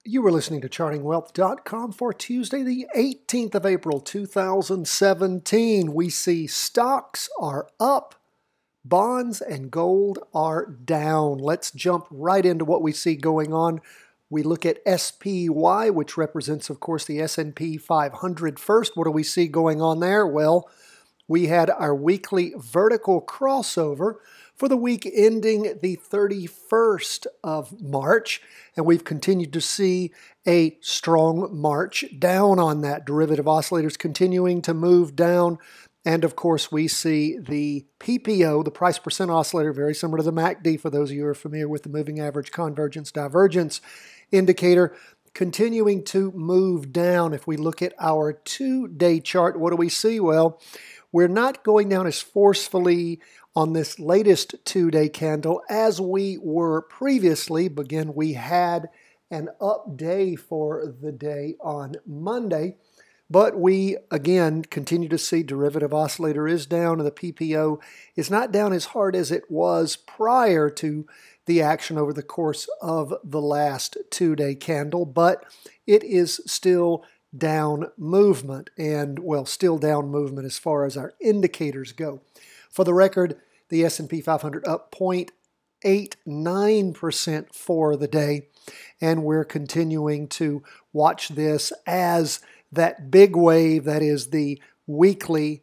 You were listening to chartingwealth.com for Tuesday, the 18th of April, 2017. We see stocks are up, bonds and gold are down. Let's jump right into what we see going on. We look at SPY, which represents, of course, the S&P 500 first. What do we see going on there? Well, we had our weekly vertical crossover for the week ending the 31st of March, and we've continued to see a strong march down on that. Derivative oscillators continuing to move down, and of course we see the PPO, the price percent oscillator, very similar to the MACD for those of you who are familiar with the moving average convergence divergence indicator, continuing to move down. If we look at our 2-day chart, what do we see? Well, we're not going down as forcefully on this latest 2-day candle as we were previously. Again, we had an up day for the day on Monday, but we again continue to see derivative oscillator is down and the PPO is not down as hard as it was prior to the action over the course of the last 2-day candle, but it is still down movement, and well, still down movement as far as our indicators go. For the record, the S&P 500 up 0.89% for the day, and we're continuing to watch this as that big wave, that is the weekly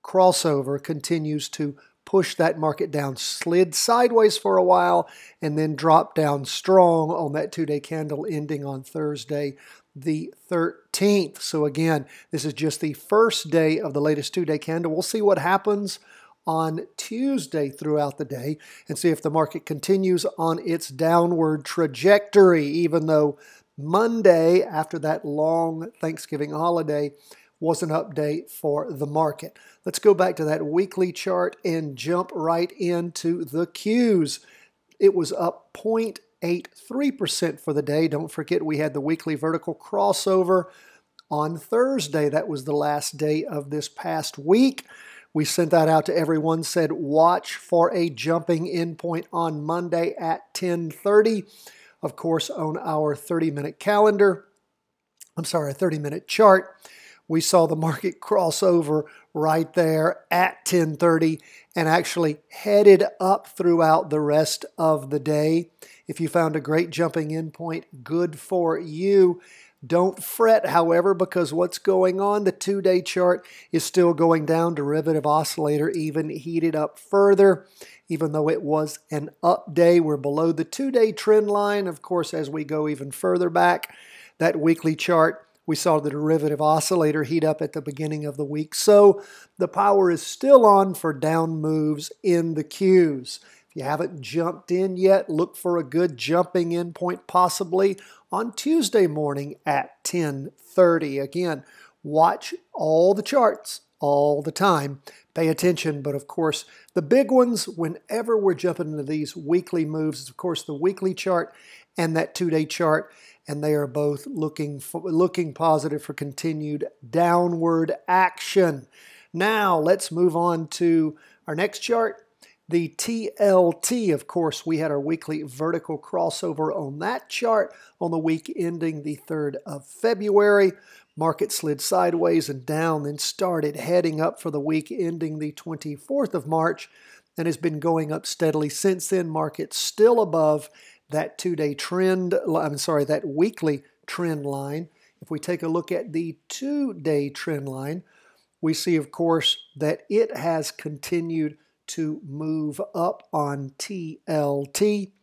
crossover, continues to push that market down. Slid sideways for a while and then dropped down strong on that 2-day candle ending on Thursday the 13th. So again, this is just the first day of the latest 2-day candle. We'll see what happens on Tuesday throughout the day and see if the market continues on its downward trajectory, even though Monday, after that long Thanksgiving holiday, was an update for the market. Let's go back to that weekly chart and jump right into the Qs. It was up 0.83% for the day. Don't forget we had the weekly vertical crossover on Thursday. That was the last day of this past week. We sent that out to everyone, said watch for a jumping in point on Monday at 10:30. Of course, on our 30-minute calendar, a 30-minute chart, we saw the market cross over right there at 10:30 and actually headed up throughout the rest of the day. If you found a great jumping in point, good for you. Don't fret, however, because what's going on, the 2-day chart is still going down. Derivative oscillator even heated up further. Even though it was an up day, we're below the 2-day trend line. Of course, as we go even further back, that weekly chart, we saw the derivative oscillator heat up at the beginning of the week. So the power is still on for down moves in the Qs. If you haven't jumped in yet, look for a good jumping in point possibly on Tuesday morning at 10:30. Again, watch all the charts all the time. Pay attention, but of course, the big ones, whenever we're jumping into these weekly moves, is of course the weekly chart and that 2-day chart, and they are both looking positive for continued downward action. Now, let's move on to our next chart. The TLT, of course, we had our weekly vertical crossover on that chart on the week ending the 3rd of February. Market slid sideways and down, then started heading up for the week ending the 24th of March and has been going up steadily since then. Market still above that 2-day trend, that weekly trend line. If we take a look at the 2-day trend line, we see, of course, that it has continued to move up on TLT.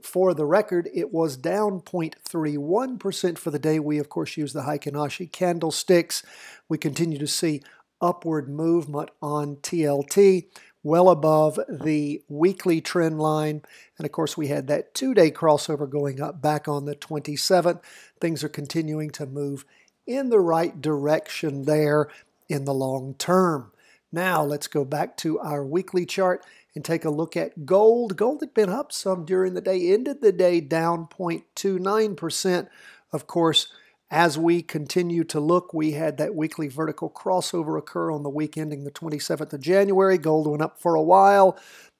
For the record, it was down 0.31% for the day. We, of course, use the Heikin-Ashi candlesticks. We continue to see upward movement on TLT, well above the weekly trend line. And, of course, we had that 2-day crossover going up back on the 27th. Things are continuing to move in the right direction there in the long term. Now, let's go back to our weekly chart and take a look at gold. Gold had been up some during the day, ended the day down 0.29%. Of course, as we continue to look, we had that weekly vertical crossover occur on the week ending the 27th of January. Gold went up for a while,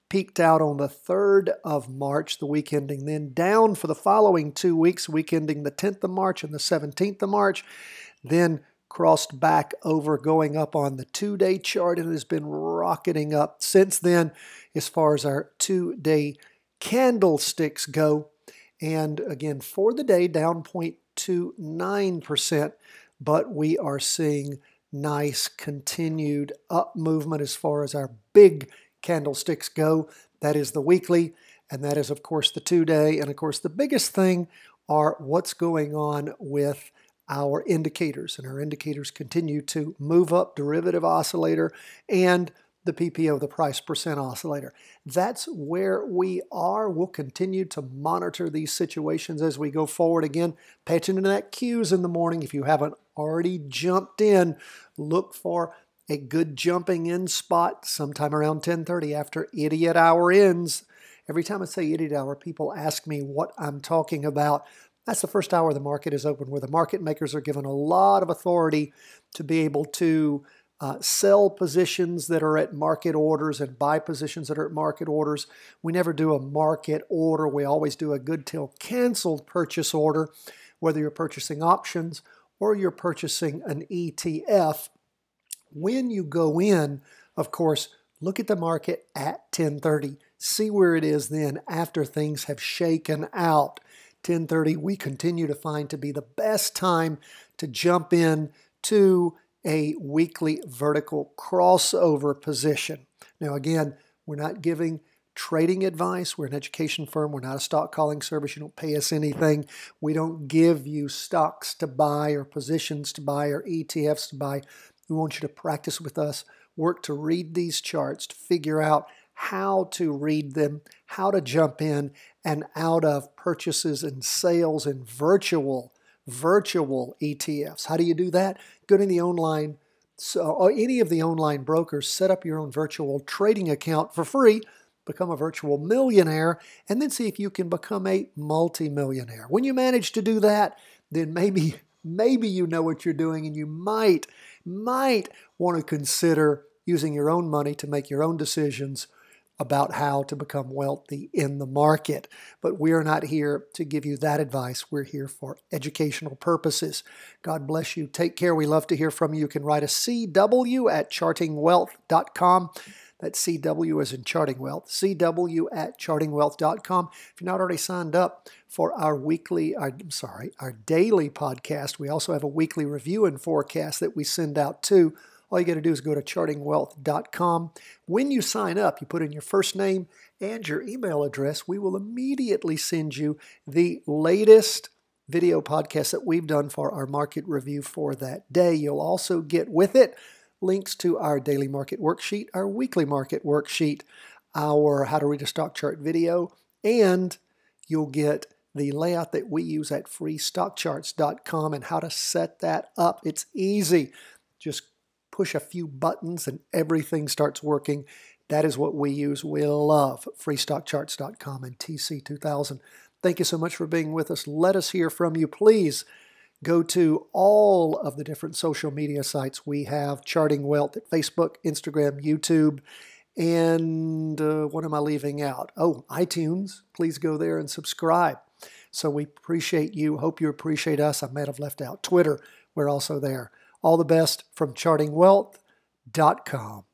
peaked out on the 3rd of March, the week ending, then down for the following 2 weeks, week ending the 10th of March and the 17th of March, then crossed back over, going up on the 2-day chart, and has been rocketing up since then as far as our 2-day candlesticks go. And again, for the day, down 0.29%, but we are seeing nice continued up movement as far as our big candlesticks go. That is the weekly, and that is, of course, the 2-day. And, of course, the biggest thing are what's going on with our indicators. And our indicators continue to move up, derivative oscillator and the PPO, the price percent oscillator. That's where we are. We'll continue to monitor these situations as we go forward. Again, pay attention to that cues in the morning. If you haven't already jumped in, look for a good jumping in spot sometime around 10:30 after idiot hour ends. Every time I say idiot hour, people ask me what I'm talking about. That's the first hour the market is open, where the market makers are given a lot of authority to be able to sell positions that are at market orders and buy positions that are at market orders. We never do a market order. We always do a good till canceled purchase order, whether you're purchasing options or you're purchasing an ETF. When you go in, of course, look at the market at 10:30. See where it is then after things have shaken out. 10:30, we continue to find to be the best time to jump in to a weekly vertical crossover position. Now, again, we're not giving trading advice. We're an education firm. We're not a stock calling service. You don't pay us anything. We don't give you stocks to buy or positions to buy or ETFs to buy. We want you to practice with us, work to read these charts, to figure out how to read them, how to jump in and out of purchases and sales in virtual ETFs. How do you do that? Go to the online, or any of the online brokers, set up your own virtual trading account for free, become a virtual millionaire, and then see if you can become a multimillionaire. When you manage to do that, then maybe you know what you're doing, and you might want to consider using your own money to make your own decisions about how to become wealthy in the market. But we are not here to give you that advice. We're here for educational purposes. God bless you. Take care. We love to hear from you. You can write a CW at chartingwealth.com. That's CW as in Charting Wealth. CW at chartingwealth.com. If you're not already signed up for our daily podcast, we also have a weekly review and forecast that we send out too. All you got to do is go to chartingwealth.com. When you sign up, you put in your first name and your email address. We will immediately send you the latest video podcast that we've done for our market review for that day. You'll also get with it links to our daily market worksheet, our weekly market worksheet, our how to read a stock chart video, and you'll get the layout that we use at freestockcharts.com and how to set that up. It's easy. Just push a few buttons and everything starts working. That is what we use. We love freestockcharts.com and TC2000. Thank you so much for being with us. Let us hear from you. Please go to all of the different social media sites. We have Charting Wealth at Facebook, Instagram, YouTube, and what am I leaving out? Oh, iTunes. Please go there and subscribe. So we appreciate you. Hope you appreciate us. I might have left out Twitter. We're also there. All the best from chartingwealth.com.